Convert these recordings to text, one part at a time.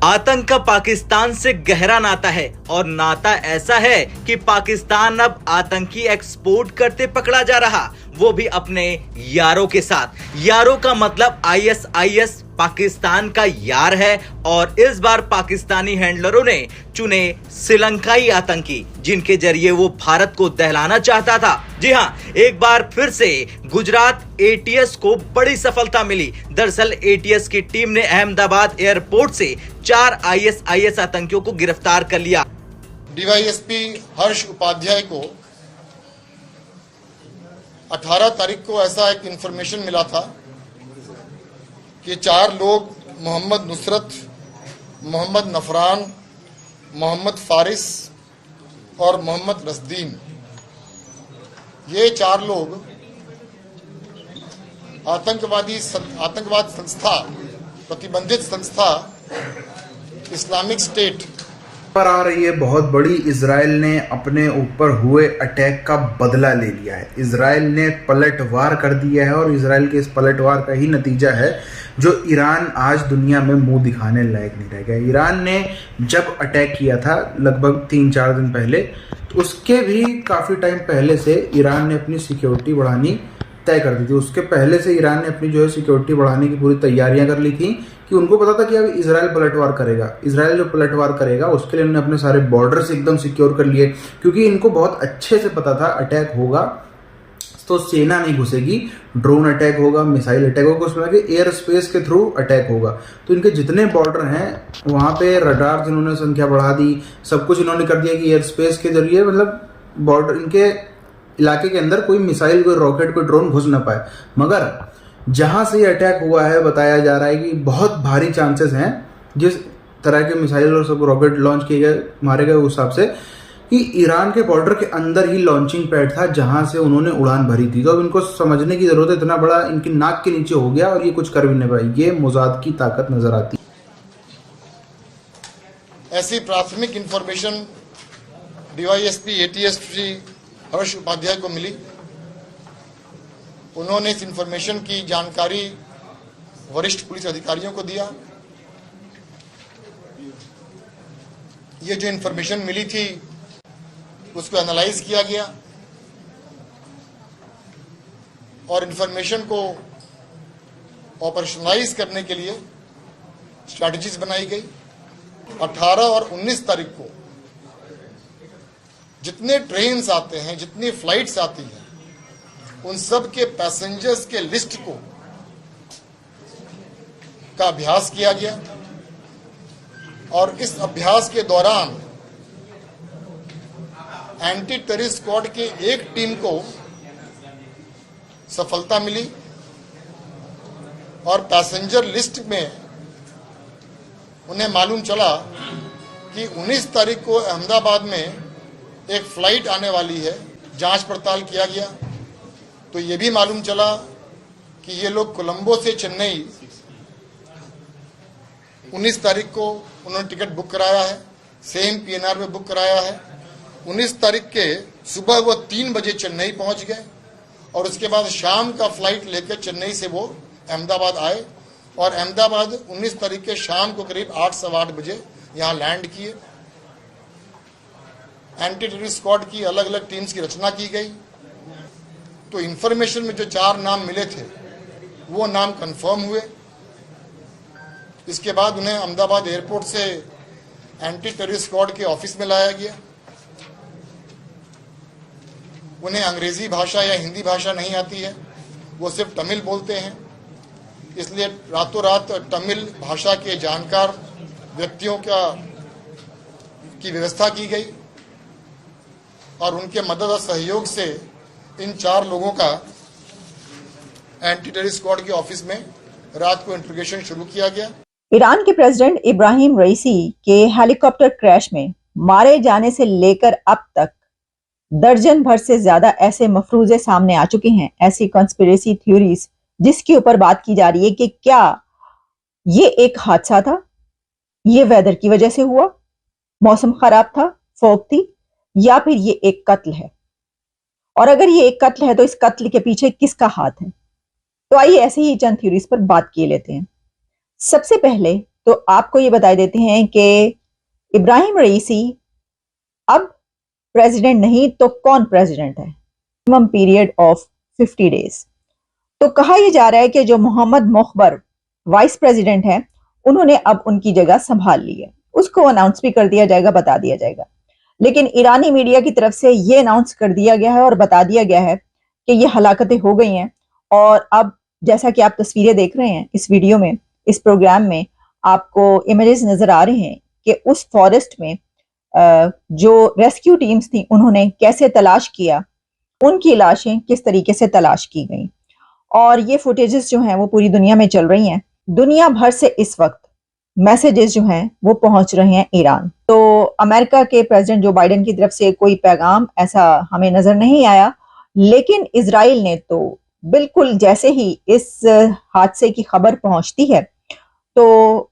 आतंक का पाकिस्तान से गहरा नाता है और नाता ऐसा है कि पाकिस्तान अब आतंकी एक्सपोर्ट करते पकड़ा जा रहा, वो भी अपने यारों के साथ। यारों का मतलब आईएसआईएस पाकिस्तान का यार है और इस बार पाकिस्तानी हैंडलरों ने चुने श्रीलंकाई आतंकी, जिनके जरिए वो भारत को दहलाना चाहता था। जी हां, एक बार फिर से गुजरात एटीएस को बड़ी सफलता मिली। दरअसल एटीएस की टीम ने अहमदाबाद एयरपोर्ट से 4 आईएसआईएस आतंकियों को गिरफ्तार कर लिया। डीवाईएसपी हर्ष उपाध्याय को 18 तारीख को ऐसा एक इंफॉर्मेशन मिला था कि 4 लोग मोहम्मद नुसरत, मोहम्मद नफरान, मोहम्मद फारिस और मोहम्मद रसदीन, ये 4 लोग आतंकवाद संस्था, प्रतिबंधित संस्था इस्लामिक स्टेट पर आ रही है बहुत बड़ी। इजराइल ने अपने ऊपर हुए अटैक का बदला ले लिया है। इजराइल ने पलटवार कर दिया है और इजराइल के इस पलटवार का ही नतीजा है जो ईरान आज दुनिया में मुंह दिखाने लायक नहीं रह गया। ईरान ने जब अटैक किया था लगभग 3-4 दिन पहले, तो उसके भी काफ़ी टाइम पहले से ईरान ने अपनी सिक्योरिटी बढ़ानी तय कर दी थी। उसके पहले से ईरान ने अपनी जो है सिक्योरिटी बढ़ाने की पूरी तैयारियां कर ली थी कि उनको पता था कि अब इजराइल पलटवार करेगा। इजराइल जो पलटवार करेगा उसके लिए उन्होंने अपने सारे बॉर्डर्स एकदम सिक्योर कर लिए, क्योंकि इनको बहुत अच्छे से पता था अटैक होगा तो सेना नहीं घुसेगी, ड्रोन अटैक होगा, मिसाइल अटैक होगा, उसमें कि एयर स्पेस के थ्रू अटैक होगा। तो इनके जितने बॉर्डर हैं वहाँ पे रडार जिन्होंने संख्या बढ़ा दी, सब कुछ इन्होंने कर दिया कि एयर स्पेस के जरिए मतलब बॉर्डर इनके इलाके के अंदर कोई मिसाइल, कोई रॉकेट, कोई ड्रोन घुस ना पाए। मगर जहां से ये अटैक हुआ है बताया जा रहा है कि बहुत भारी चांसेस हैं, जिस तरह के मिसाइल और सब रॉकेट लॉन्च किए गए, मारे गए, उस हिसाब से कि ईरान के बॉर्डर के अंदर ही लॉन्चिंग पैड था जहां से उन्होंने उड़ान भरी थी। तो अब इनको समझने की जरूरत है, इतना बड़ा इनकी नाक के नीचे हो गया और ये कुछ कर भी नहीं पाए। ये मोसाद की ताकत नजर आती। ऐसी प्राथमिक information DYSP ATS Shri Harsh Upadhyay को मिली। उन्होंने इस इंफॉर्मेशन की जानकारी वरिष्ठ पुलिस अधिकारियों को दिया। ये जो इंफॉर्मेशन मिली थी उसको एनालाइज किया गया और इंफॉर्मेशन को ऑपरेशनलाइज करने के लिए स्ट्रैटेजीज बनाई गई। 18 और 19 तारीख को जितने ट्रेन्स आते हैं, जितनी फ्लाइट्स आती हैं, उन सब के पैसेंजर्स के लिस्ट का अभ्यास किया गया और इस अभ्यास के दौरान एंटी टेररिस्ट स्क्वाड की एक टीम को सफलता मिली और पैसेंजर लिस्ट में उन्हें मालूम चला कि 19 तारीख को अहमदाबाद में एक फ्लाइट आने वाली है। जांच पड़ताल किया गया तो ये भी मालूम चला कि ये लोग कोलंबो से चेन्नई 19 तारीख को उन्होंने टिकट बुक कराया है, सेम पीएनआर में बुक कराया है। 19 तारीख के सुबह वो 3 बजे चेन्नई पहुंच गए और उसके बाद शाम का फ्लाइट लेकर चेन्नई से वो अहमदाबाद आए और अहमदाबाद 19 तारीख के शाम को करीब 8-8:15 बजे यहाँ लैंड किए। एंटी टेररिस्ट स्क्वाड की अलग अलग टीम्स की रचना की गई। तो इंफॉर्मेशन में जो 4 नाम मिले थे वो नाम कंफर्म हुए। इसके बाद उन्हें अहमदाबाद एयरपोर्ट से एंटी टेररिस्ट स्क्वाड के ऑफिस में लाया गया। उन्हें अंग्रेजी भाषा या हिंदी भाषा नहीं आती है, वो सिर्फ तमिल बोलते हैं, इसलिए रातों रात तमिल भाषा के जानकार व्यक्तियों की व्यवस्था की गई और उनके मदद और सहयोग से इन 4 लोगों का एंटी टेररिस्ट स्क्वाड के ऑफिस में रात को इंट्रोगेशन शुरू किया गया। ईरान के प्रेसिडेंट इब्राहिम रईसी के हेलीकॉप्टर क्रैश में मारे जाने से लेकर अब तक दर्जन भर से ज्यादा ऐसे मफरूजे सामने आ चुके हैं, ऐसी कॉन्स्पिरेसी थ्योरीज, जिसके ऊपर बात की जा रही है कि क्या ये एक हादसा था, ये वेदर की वजह से हुआ, मौसम खराब था, फॉग थी, या फिर ये एक कत्ल है। और अगर ये एक कत्ल है तो इस कत्ल के पीछे किसका हाथ है? तो आइए ऐसे ही चंद थ्योरीज पर बात किए लेते हैं। सबसे पहले तो आपको ये बता देते हैं कि इब्राहिम रईसी अब प्रेसिडेंट नहीं तो कौन प्रेसिडेंट है, मिनिमम पीरियड ऑफ 50 डेज। तो कहा यह जा रहा है कि जो मोहम्मद मुखबर वाइस प्रेसिडेंट हैं, उन्होंने अब उनकी जगह संभाल ली है। उसको अनाउंस भी कर दिया जाएगा, बता दिया जाएगा। लेकिन ईरानी मीडिया की तरफ से यह अनाउंस कर दिया गया है और बता दिया गया है कि ये हलाकतें हो गई हैं। और अब जैसा कि आप तस्वीरें देख रहे हैं इस वीडियो में, इस प्रोग्राम में आपको इमेजेस नजर आ रहे हैं कि उस फॉरेस्ट में जो रेस्क्यू टीम्स थी उन्होंने कैसे तलाश किया, उनकी लाशें किस तरीके से तलाश की गई। और ये फुटेजेस जो हैं वो पूरी दुनिया में चल रही हैं। दुनिया भर से इस वक्त मैसेजेस जो हैं वो पहुंच रहे हैं ईरान। तो अमेरिका के प्रेसिडेंट जो बाइडेन की तरफ से कोई पैगाम ऐसा हमें नजर नहीं आया, लेकिन इजराइल ने तो बिल्कुल जैसे ही इस हादसे की खबर पहुंचती है तो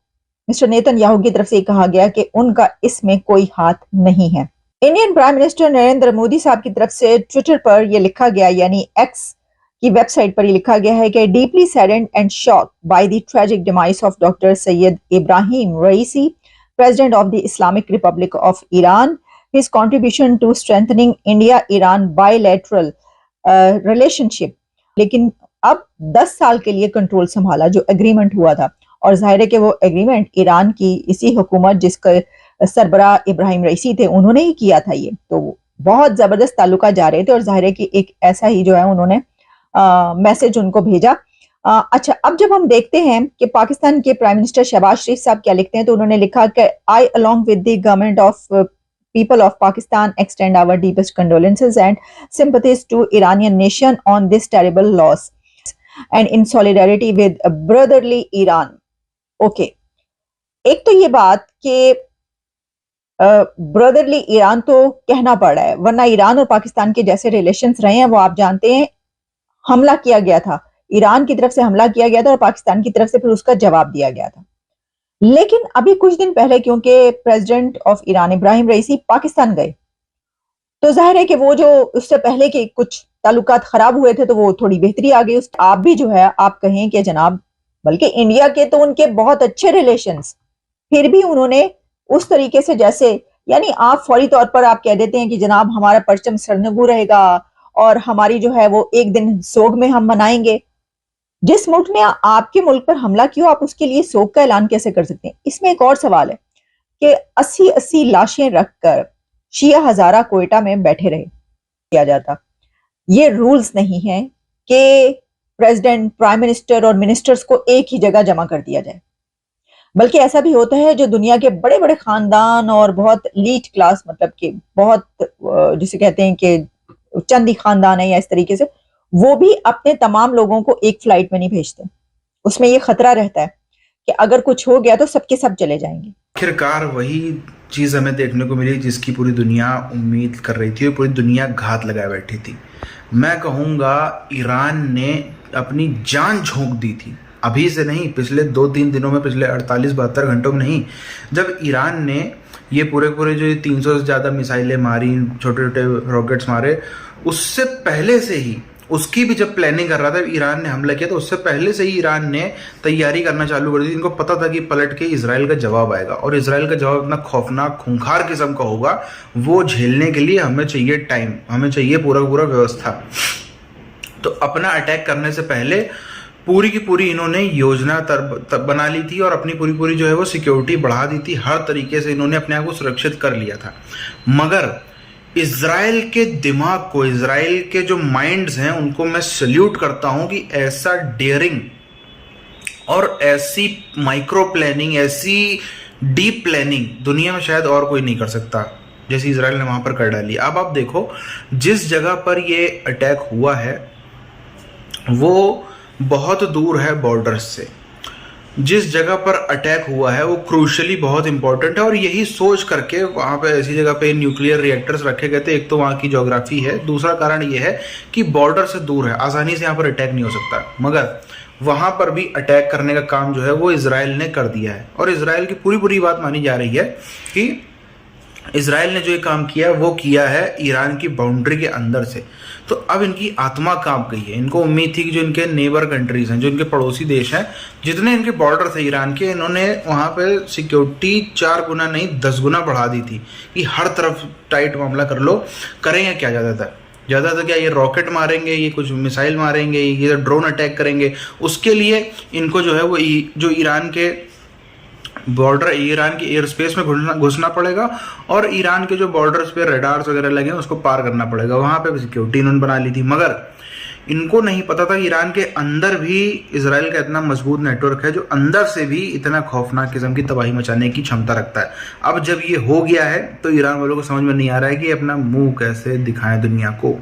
मिस्टर नेतन्याहू की तरफ से कहा गया कि उनका इसमें कोई हाथ नहीं है। Indian prime minister Narendra Modi साहब की तरफ से ट्विटर पर यह लिखा गया, यानी एक्स की वेबसाइट पर यह लिखा गया है कि deeply saddened and shocked by the tragic demise of doctor Syed Ebrahim Raisi, president of the Islamic Republic of Iran, his contribution to strengthening India Iran bilateral relationship. लेकिन अब 10 साल के लिए कंट्रोल संभाला जो एग्रीमेंट हुआ था, और जाहिर है कि वो एग्रीमेंट ईरान की इसी हुकूमत जिसका सरबराह इब्राहिम रईसी थे उन्होंने ही किया था। ये तो बहुत जबरदस्त ताल्लुका जा रहे थे और जाहिर है कि एक ऐसा ही जो है उन्होंने मैसेज उनको भेजा। अच्छा, अब जब हम देखते हैं कि पाकिस्तान के प्राइम मिनिस्टर शहबाज शरीफ साहब क्या लिखते हैं, तो उन्होंने लिखा कि I along with the government of people of Pakistan extend our deepest condolences and sympathies to Iranian nation on this terrible loss and in solidarity with brotherly Iran. Okay, एक तो ये बात कि ब्रदरली ईरान तो कहना पड़ रहा है, वरना ईरान और पाकिस्तान के जैसे रिलेशंस रहे हैं वो आप जानते हैं। हमला किया गया था, ईरान की तरफ से हमला किया गया था और पाकिस्तान की तरफ से फिर उसका जवाब दिया गया था। लेकिन अभी कुछ दिन पहले क्योंकि प्रेसिडेंट ऑफ ईरान इब्राहिम रईसी पाकिस्तान गए, तो जाहिर है कि वो जो उससे पहले के कुछ ताल्लुकात खराब हुए थे तो वो थोड़ी बेहतरी आ गई। आप भी जो है आप कहें कि जनाब, बल्कि इंडिया के तो उनके बहुत अच्छे रिलेशंस, फिर भी उन्होंने उस तरीके से जैसे, यानी आप फौरी तौर पर आप कह देते हैं कि जनाब हमारा परचम सरनगू रहेगा और हमारी जो है वो एक दिन सोग में हम मनाएंगे। जिस मुल्क ने आपके मुल्क पर हमला किया आप उसके लिए सोग का ऐलान कैसे कर सकते हैं? इसमें एक और सवाल है कि 80-80 लाशें रखकर शिया हजारा कोयटा में बैठे रहे किया जाता। ये रूल्स नहीं है कि प्रेसिडेंट, प्राइम मिनिस्टर और मिनिस्टर्स को एक ही जगह जमा कर दिया जाए, बल्कि ऐसा भी होता है जो दुनिया के बड़े बड़े खानदान और बहुत लीड क्लास, मतलब कि बहुत जिसे कहते हैं कि चंदी खानदान है या इस तरीके से, वो भी अपने तमाम लोगों को एक फ्लाइट में नहीं भेजते। उसमें ये खतरा रहता है कि अगर कुछ हो गया तो सबके सब चले जाएंगे। आखिरकार वही चीज हमें देखने को मिली जिसकी पूरी दुनिया उम्मीद कर रही थी और पूरी दुनिया घात लगाए बैठी थी। मैं कहूँगा ईरान ने अपनी जान झोंक दी थी, अभी से नहीं, पिछले 2-3 दिनों में, पिछले 48-72 घंटों में नहीं। जब ईरान ने ये पूरे जो 300 से ज़्यादा मिसाइलें मारी, छोटे छोटे रॉकेट्स मारे, उससे पहले से ही, उसकी भी जब प्लानिंग कर रहा था ईरान ने हमला किया, तो उससे पहले से ही ईरान ने तैयारी करना चालू कर दी। इनको पता था कि पलट के इजराइल का जवाब आएगा और इजराइल का जवाब इतना खौफनाक, खूंखार किस्म का होगा, वो झेलने के लिए हमें चाहिए टाइम, हमें चाहिए पूरा व्यवस्था। तो अपना अटैक करने से पहले पूरी की पूरी इन्होंने योजना तब बना ली थी और अपनी पूरी जो है वो सिक्योरिटी बढ़ा दी थी। हर तरीके से इन्होंने अपने आप को सुरक्षित कर लिया था। मगर इजराइल के दिमाग को, इजराइल के जो माइंड्स हैं उनको मैं सल्यूट करता हूं कि ऐसा डेयरिंग और ऐसी माइक्रो प्लानिंग, ऐसी डीप प्लानिंग दुनिया में शायद और कोई नहीं कर सकता जैसे इजराइल ने वहां पर कर डाली। अब आप देखो, जिस जगह पर ये अटैक हुआ है वो बहुत दूर है बॉर्डर्स से। जिस जगह पर अटैक हुआ है वो क्रूशली बहुत इंपॉर्टेंट है और यही सोच करके वहाँ पे ऐसी जगह पे न्यूक्लियर रिएक्टर्स रखे गए थे। एक तो वहाँ की ज्योग्राफी है, दूसरा कारण ये है कि बॉर्डर से दूर है, आसानी से यहाँ पर अटैक नहीं हो सकता। मगर वहाँ पर भी अटैक करने का काम जो है वो इजराइल ने कर दिया है और इजराइल की पूरी बात मानी जा रही है कि इजराइल ने जो ये काम किया वो किया है ईरान की बाउंड्री के अंदर से। तो अब इनकी आत्मा कांप गई है। इनको उम्मीद थी कि जो इनके नेबर कंट्रीज हैं, जो इनके पड़ोसी देश हैं, जितने इनके बॉर्डर थे ईरान के, इन्होंने वहाँ पे सिक्योरिटी 4 गुना नहीं 10 गुना बढ़ा दी थी कि हर तरफ टाइट मामला कर लो। करेंगे क्या ज़्यादातर क्या, ये रॉकेट मारेंगे, ये कुछ मिसाइल मारेंगे, ये ड्रोन अटैक करेंगे। उसके लिए इनको जो है वो जो ईरान के बॉर्डर, ईरान की एयर स्पेस में घुसना पड़ेगा और ईरान के जो बॉर्डर्स पे रडार्स वगैरह लगे हैं उसको पार करना पड़ेगा। वहाँ पे सिक्योरिटी इन्होंने बना ली थी, मगर इनको नहीं पता था कि ईरान के अंदर भी इजराइल का इतना मजबूत नेटवर्क है जो अंदर से भी इतना खौफनाक किस्म की तबाही मचाने की क्षमता रखता है। अब जब ये हो गया है तो ईरान वालों को समझ में नहीं आ रहा है कि अपना मुंह कैसे दिखाएं दुनिया को।